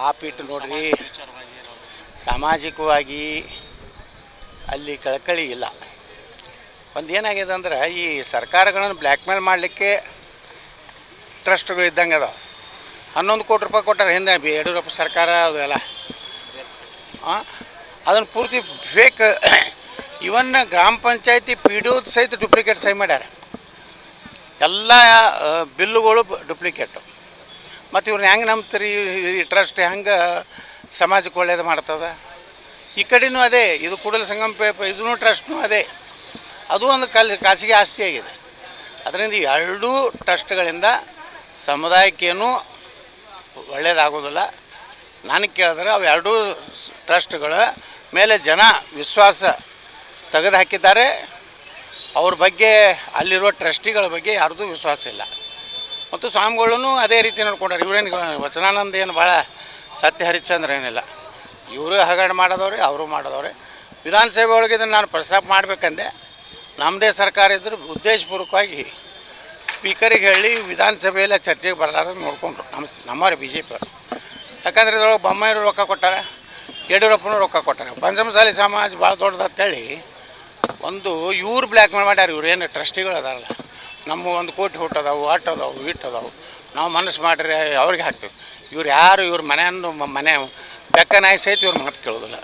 ಪಾಪ ಇಟ್ಟು ನೋಡ್ರಿ, ಸಾಮಾಜಿಕವಾಗಿ ಅಲ್ಲಿ ಕಳಕಳಿ ಇಲ್ಲ. ಒಂದು ಏನಾಗಿದೆ ಅಂದ್ರೆ ಈ ಸರ್ಕಾರಗಳನ್ನು ಬ್ಲ್ಯಾಕ್ ಮೇಲ್ ಮಾಡಲಿಕ್ಕೆ ಟ್ರಸ್ಟ್ಗಳು ಇದ್ದಂಗೆ ಅದಾವೆ. 11 ಕೋಟಿ ರೂಪಾಯಿ ಕೊಟ್ಟಾರೆ ಹಿಂದೆ ಯಡಿಯೂರಪ್ಪ ಸರ್ಕಾರ ಅದೆಲ್ಲ. ಅದನ್ನು ಪೂರ್ತಿ ಫೇಕ್. ಇವನ್ ಗ್ರಾಮ ಪಂಚಾಯತಿ ಪಿ ಡಿ ಒ ಸಹಿತ ಡುಪ್ಲಿಕೇಟ್ ಸಹಿ ಮಾಡ್ಯಾರ. ಎಲ್ಲ ಬಿಲ್ಲುಗಳು ಡುಪ್ಲಿಕೇಟು. ಮತ್ತು ಇವ್ರನ್ನ ಹೆಂಗೆ ನಂಬ್ತೀರಿ? ಈ ಟ್ರಸ್ಟ್ ಹೆಂಗೆ ಸಮಾಜಕ್ಕೆ ಒಳ್ಳೇದು ಮಾಡ್ತದೆ? ಈ ಕಡೆನೂ ಅದೇ, ಇದು ಕೂಡಲ ಸಂಗಮ ಇದೂ ಟ್ರಸ್ಟ್ನೂ ಅದೇ. ಅದು ಒಂದು ಖಾಸಗಿ ಆಸ್ತಿಯಾಗಿದೆ. ಅದರಿಂದ ಈ ಎರಡೂ ಟ್ರಸ್ಟ್ಗಳಿಂದ ಸಮುದಾಯಕ್ಕೇನೂ ಒಳ್ಳೆಯದಾಗೋದಿಲ್ಲ. ನನಗೆ ಕೇಳಿದ್ರೆ ಅವು ಎರಡೂ ಟ್ರಸ್ಟ್ಗಳ ಮೇಲೆ ಜನ ವಿಶ್ವಾಸ ತೆಗೆದು ಹಾಕಿದ್ದಾರೆ. ಅವ್ರ ಬಗ್ಗೆ, ಅಲ್ಲಿರುವ ಟ್ರಸ್ಟಿಗಳ ಬಗ್ಗೆ ಯಾರ್ದು ವಿಶ್ವಾಸ ಇಲ್ಲ. ಮತ್ತು ಸ್ವಾಮಿಗಳೂ ಅದೇ ರೀತಿ ನೋಡ್ಕೊಂಡಾರೆ. ಇವರೇನು ವಚನಾನಂದ ಏನು ಭಾಳ ಸತ್ಯ ಹರಿಶ್ಚಂದ್ರ ಏನಿಲ್ಲ. ಇವರು ಹಗರಣ ಮಾಡೋದವ್ರೆ, ಅವರು ಮಾಡೋದವ್ರೆ. ವಿಧಾನಸಭೆ ಒಳಗೆ ಇದನ್ನು ನಾನು ಪ್ರಸ್ತಾಪ ಮಾಡಬೇಕಂದೆ. ನಮ್ಮದೇ ಸರ್ಕಾರ ಇದ್ದರೂ ಉದ್ದೇಶಪೂರ್ವಕವಾಗಿ ಸ್ಪೀಕರಿಗೆ ಹೇಳಿ ವಿಧಾನಸಭೆಯಲ್ಲ ಚರ್ಚೆಗೆ ಬರಲಾರ್ದು ನೋಡಿಕೊಂಡ್ರು ನಮ್ಮವ್ರೆ ಬಿ ಜೆ ಪಿ ಅವರು. ಯಾಕಂದರೆ ಇದ್ರೊಳಗೆ ಬೊಮ್ಮಾಯಿರು ರೊಕ್ಕ ಕೊಟ್ಟಾರೆ, ಯಡಿಯೂರಪ್ಪನೂ ರೊಕ್ಕ ಕೊಟ್ಟಾರೆ. ಪಂಚಮಸಾಲಿ ಸಮಾಜ ಭಾಳ ದೊಡ್ಡದಂತೇಳಿ ಒಂದು ಇವ್ರು ಬ್ಲ್ಯಾಕ್ ಮೇಲ್ ಮಾಡ್ಯಾರ. ಇವ್ರು ಏನು ಟ್ರಸ್ಟಿಗಳು ಅದಾರಲ್ಲ, ನಮ್ಮ 1 ಕೋಟಿ ಹುಟ್ಟದಾವು, ಅಟ್ಟದಾವು, ಇಟ್ಟದಾವು, ನಾವು ಮನಸ್ಸು ಮಾಡಿರಿ ಅವ್ರಿಗೆ ಹಾಕ್ತೀವಿ. ಇವ್ರು ಯಾರು ಇವ್ರ ಮನೆ ಬೆಕ್ಕ ನಾಯಿ ಸಹಿತ ಇವ್ರು ಮಾತು ಕೇಳೋದಿಲ್ಲ.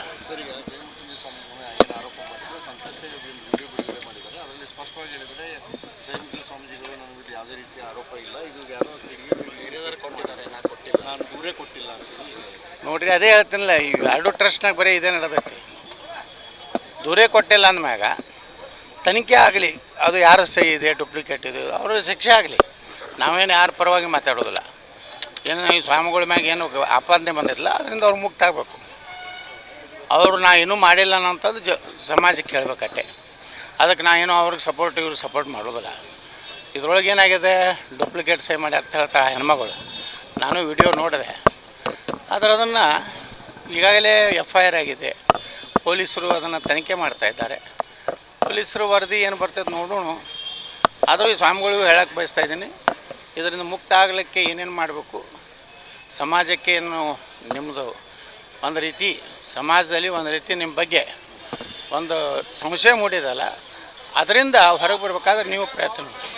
ನೋಡ್ರಿ, ಅದೇ ಹೇಳ್ತೀನಿಲ್ಲ, ಈ ಎರಡು ಟ್ರಸ್ಟ್ನಾಗ ಬರೀ ಇದೇ ನಡೆದೈತಿ. ದೂರೇ ಕೊಟ್ಟಿಲ್ಲ ಅಂದಮ್ಯಾಗ ತನಿಖೆ ಆಗಲಿ, ಅದು ಯಾರು ಸಹಿ ಇದೆ, ಡುಪ್ಲಿಕೇಟ್ ಇದೆ, ಅವರು ಶಿಕ್ಷೆ ಆಗಲಿ. ನಾವೇನು ಯಾರ ಪರವಾಗಿ ಮಾತಾಡೋದಿಲ್ಲ. ಏನು ಈ ಸ್ವಾಮಿಗಳ ಮ್ಯಾಗ ಏನು ಆಪಾದನೆ ಬಂದಿಲ್ಲ, ಅದರಿಂದ ಅವ್ರು ಮುಕ್ತ ಆಗಬೇಕು. ಅವರು ನಾ ಇನ್ನೂ ಮಾಡಿಲ್ಲ ಅನ್ನೋಂಥದ್ದು ಸಮಾಜಕ್ಕೆ ಹೇಳಬೇಕಟ್ಟೆ. ಅದಕ್ಕೆ ನಾ ಏನೋ ಅವ್ರಿಗೆ ಸಪೋರ್ಟ್ ಇವ್ರಿಗೆ ಸಪೋರ್ಟ್ ಮಾಡೋದಿಲ್ಲ. ಇದ್ರೊಳಗೆ ಏನಾಗಿದೆ, ಡುಪ್ಲಿಕೇಟ್ ಸಹಿ ಮಾಡಿ ಅಂತ ಹೇಳ್ತಾರೆ ಹೆಣ್ಮಗಳು. ನಾನು ವಿಡಿಯೋ ನೋಡಿದೆ. ಆದರೆ ಅದನ್ನು ಈಗಾಗಲೇ FIR ಆಗಿದೆ. ಪೊಲೀಸರು ಅದನ್ನು ತನಿಖೆ ಮಾಡ್ತಾಯಿದ್ದಾರೆ. ಪೊಲೀಸರು ವರದಿ ಏನು ಬರ್ತದೆ ನೋಡೋಣ. ಆದರೂ ಈ ಸ್ವಾಮಿಗಳಿಗೂ ಹೇಳಕ್ಕೆ ಬಯಸ್ತಾಯಿದ್ದೀನಿ, ಇದರಿಂದ ಮುಕ್ತ ಆಗಲಿಕ್ಕೆ ಏನೇನು ಮಾಡಬೇಕು, ಸಮಾಜಕ್ಕೆ ಏನು ನಿಮ್ಮದು ಒಂದು ರೀತಿ ಸಮಾಜದಲ್ಲಿ ಒಂದು ರೀತಿ ನಿಮ್ಮ ಬಗ್ಗೆ ಒಂದು ಸಂಶಯ ಮೂಡಿದಲ್ಲ, ಅದರಿಂದ ಹೊರಗೆ ಬರಬೇಕಾದ್ರೆ ನೀವು ಪ್ರಯತ್ನ ಮಾಡಿ.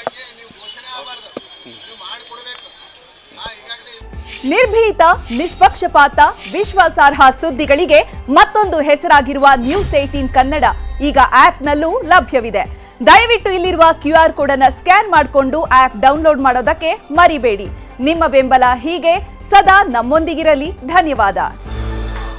ನಿರ್ಭೀತ, ನಿಷ್ಪಕ್ಷಪಾತ, ವಿಶ್ವಾಸಾರ್ಹ ಸುದ್ದಿಗಳಿಗೆ ಮತ್ತೊಂದು ಹೆಸರಾಗಿರುವ News18 ಕನ್ನಡ ಈಗ ಆಪ್ನಲ್ಲೂ ಲಭ್ಯವಿದೆ. ದಯವಿಟ್ಟು ಇಲ್ಲಿರುವ QR ಕೋಡ್ ಅನ್ನು ಸ್ಕ್ಯಾನ್ ಮಾಡಿಕೊಂಡು ಆಪ್ ಡೌನ್ಲೋಡ್ ಮಾಡೋದಕ್ಕೆ ಮರಿಬೇಡಿ. ನಿಮ್ಮ ಬೆಂಬಲ ಹೀಗೆ ಸದಾ ನಮ್ಮೊಂದಿಗಿರಲಿ. ಧನ್ಯವಾದ.